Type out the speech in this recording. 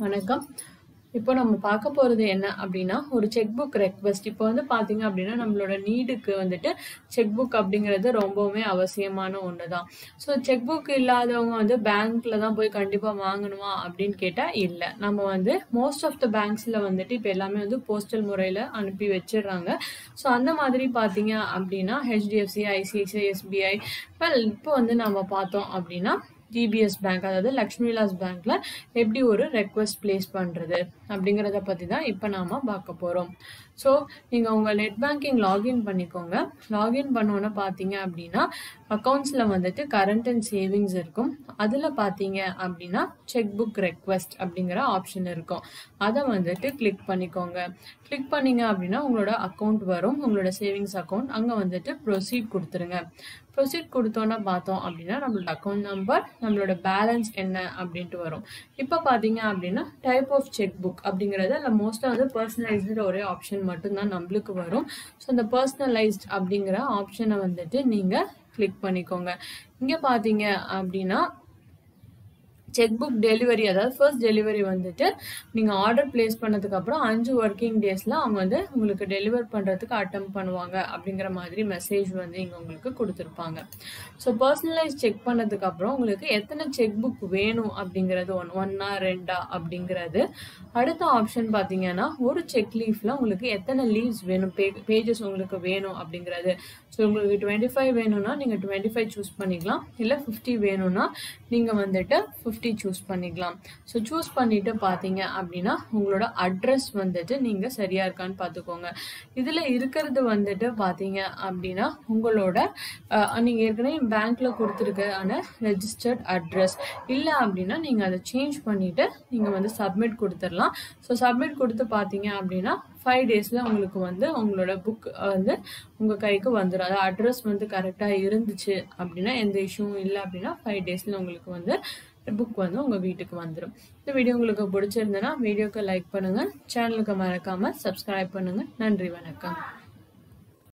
வணக்கம். இப்போ நம்ம பார்க்க போறது என்ன அப்படின்னா, ஒரு செக் புக் ரெக்வெஸ்ட். இப்போ வந்து பார்த்தீங்க அப்படின்னா, நம்மளோட நீடுக்கு வந்துட்டு செக் புக் அப்படிங்கிறது ரொம்பவுமே அவசியமான ஒண்ணு தான். ஸோ செக் புக் இல்லாதவங்க வந்து பேங்க்ல தான் போய் கண்டிப்பா வாங்கணுமா அப்படின்னு கேட்டா இல்ல. நம்ம வந்து மோஸ்ட் ஆஃப் த பேங்க்ஸ்ல வந்துட்டு இப்போ எல்லாமே வந்து போஸ்டல் முறையில அனுப்பி வச்சிடுறாங்க. ஸோ அந்த மாதிரி பார்த்தீங்க அப்படின்னா HDFC, ICICI, SBI இப்போ வந்து நம்ம பார்த்தோம் அப்படின்னா DBS பேங்க், அதாவது லக்ஷ்மி விலாஸ் பேங்க்ல எப்படி ஒரு ரெக்வெஸ்ட் பிளேஸ் பண்றது அப்படிங்கிறத பத்தி தான் இப்போ நாம பார்க்க போறோம். ஸோ நீங்க உங்க நெட் பேங்கிங் லாகின் பண்ணிக்கோங்க. லாகின் பண்ணோன்னு பார்த்தீங்க அப்படின்னா அக்கௌண்ட்ஸ்ல வந்துட்டு கரண்ட் அண்ட் சேவிங்ஸ் இருக்கும். அதுல பார்த்தீங்க அப்படின்னா செக் புக் ரெக்வெஸ்ட் அப்படிங்கிற ஆப்ஷன் இருக்கும். அதை வந்துட்டு கிளிக் பண்ணிக்கோங்க. கிளிக் பண்ணீங்க அப்படின்னா உங்களோட அக்கௌண்ட் வரும், உங்களோட சேவிங்ஸ் அக்கௌண்ட். அங்க வந்துட்டு ப்ரொசீட் கொடுத்துருங்க. ப்ரொசீட் கொடுத்தோன்னா பார்த்தோம் அப்படின்னா நம்மளோட அக்கௌண்ட் நம்பர், நம்மளோட பேலன்ஸ் என்ன அப்படின்ட்டு வரும். இப்போ பார்த்தீங்க அப்படின்னா டைப் ஆஃப் செக் புக் அப்படிங்கிறது அதில் மோஸ்ட்டாக வந்து பர்சனலைஸ்டு ஒரே ஆப்ஷன் மட்டும்தான் நம்மளுக்கு வரும். ஸோ அந்த பர்சனலைஸ்ட் அப்படிங்கிற ஆப்ஷனை வந்துட்டு நீங்கள் கிளிக் பண்ணிக்கோங்க. இங்கே பார்த்தீங்க அப்படின்னா செக் புக் டெலிவரி, அதாவது ஃபர்ஸ்ட் டெலிவரி வந்துட்டு நீங்கள் ஆர்டர் பிளேஸ் பண்ணதுக்கு அப்புறம் 5 ஒர்க்கிங் டேஸில் அவங்க வந்து உங்களுக்கு டெலிவர் பண்ணுறதுக்கு அட்டம் பண்ணுவாங்க அப்படிங்கிற மாதிரி மெசேஜ் வந்து இங்கே உங்களுக்கு கொடுத்துருப்பாங்க. ஸோ பர்சனலைஸ் செக் பண்ணதுக்கு அப்புறம் உங்களுக்கு எத்தனை செக் புக் வேணும் அப்படிங்கிறது ஒன்னா 2 அப்படிங்கிறது. அடுத்த ஆப்ஷன் பார்த்தீங்கன்னா ஒரு செக் லீஃப்ல உங்களுக்கு எத்தனை லீவ்ஸ் வேணும், பேஜஸ் உங்களுக்கு வேணும் அப்படிங்கிறது. ஸோ உங்களுக்கு 25 வேணும்னா நீங்கள் 25 சூஸ் பண்ணிக்கலாம். இல்லை 50 வேணும்னா நீங்கள் வந்துட்டு 50 சூஸ் பண்ணிக்கலாம். ஸோ சூஸ் பண்ணிட்டு பார்த்தீங்க அப்படின்னா உங்களோட அட்ரஸ் வந்துட்டு நீங்கள் சரியா இருக்கான்னு பார்த்துக்கோங்க. இதில் இருக்கிறது வந்துட்டு பார்த்தீங்க அப்படின்னா உங்களோட நீங்கள் ஏற்கனவே பேங்க்ல கொடுத்துருக்கான ரெஜிஸ்டர்ட் அட்ரஸ். இல்லை அப்படின்னா நீங்கள் அதை சேஞ்ச் பண்ணிட்டு நீங்கள் வந்து சப்மிட் கொடுத்துடலாம். ஸோ சப்மிட் கொடுத்து பார்த்தீங்க அப்படின்னா 5 டேஸில் உங்களுக்கு வந்து உங்களோட புக் வந்து உங்கள் கைக்கு வந்துடும். அதாவது அட்ரஸ் வந்து கரெக்டாக இருந்துச்சு அப்படின்னா, எந்த இஷ்யூவும் இல்லை அப்படின்னா 5 டேஸில் உங்களுக்கு வந்து புக் வந்து உங்கள் வீட்டுக்கு வந்துடும். இந்த வீடியோ உங்களுக்கு பிடிச்சிருந்ததுன்னா வீடியோக்கு லைக் பண்ணுங்கள், சேனலுக்கு மறக்காமல் சப்ஸ்கிரைப் பண்ணுங்கள். நன்றி, வணக்கம்.